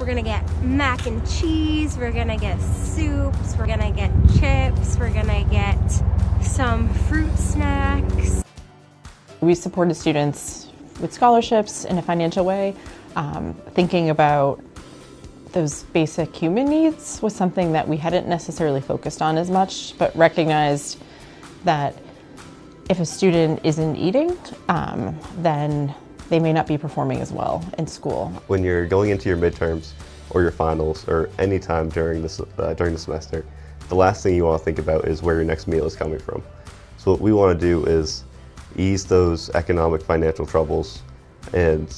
We're gonna get mac and cheese, we're gonna get soups, we're gonna get chips, we're gonna get some fruit snacks. We supported students with scholarships in a financial way. Thinking about those basic human needs was something that we hadn't necessarily focused on as much, but recognized that if a student isn't eating, then they may not be performing as well in school. When you're going into your midterms or your finals or any time during the semester, the last thing you want to think about is where your next meal is coming from. So what we want to do is ease those economic financial troubles, and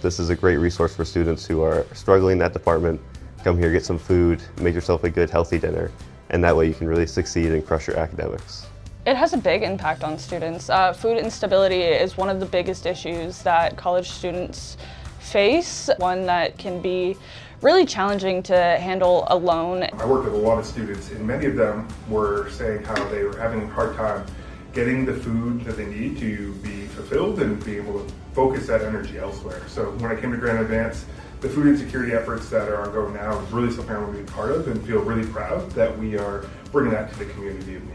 this is a great resource for students who are struggling in that department. Come here, get some food, make yourself a good healthy dinner, and that way you can really succeed and crush your academics. It has a big impact on students. Food instability is one of the biggest issues that college students face, one that can be really challenging to handle alone. I worked with a lot of students, and many of them were saying how they were having a hard time getting the food that they need to be fulfilled and be able to focus that energy elsewhere. So when I came to Granite Edvance, the food insecurity efforts that are ongoing now is really something I want to be part of and feel really proud that we are bringing that to the community of need.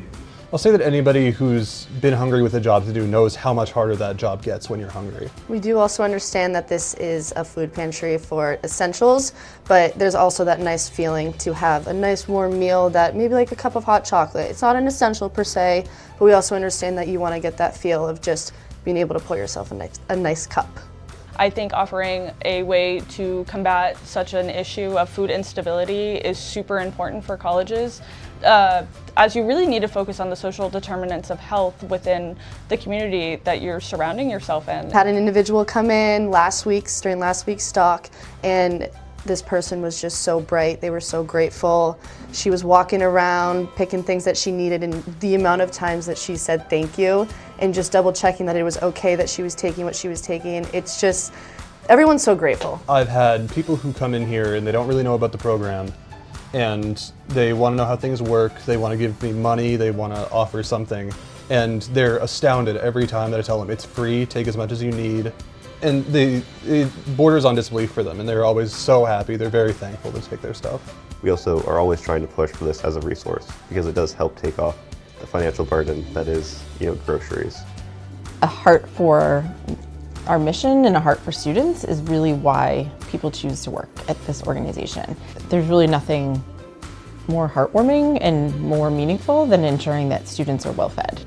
I'll say that anybody who's been hungry with a job to do knows how much harder that job gets when you're hungry. We do also understand that this is a food pantry for essentials, but there's also that nice feeling to have a nice warm meal, that maybe like a cup of hot chocolate. It's not an essential per se, but we also understand that you want to get that feel of just being able to pour yourself a nice cup. I think offering a way to combat such an issue of food instability is super important for colleges, as you really need to focus on the social determinants of health within the community that you're surrounding yourself in. Had an individual come in during last week's stock, and this person was just so bright. They were so grateful. She was walking around picking things that she needed, and the amount of times that she said thank you and just double checking that it was okay that she was taking what she was taking. It's just, everyone's so grateful. I've had people who come in here and they don't really know about the program, and they want to know how things work. They want to give me money, they want to offer something, and they're astounded every time that I tell them it's free, take as much as you need. And it borders on disbelief for them, and they're always so happy. They're very thankful to take their stuff. We also are always trying to push for this as a resource because it does help take off the financial burden that is, groceries. A heart for our mission and a heart for students is really why people choose to work at this organization. There's really nothing more heartwarming and more meaningful than ensuring that students are well fed.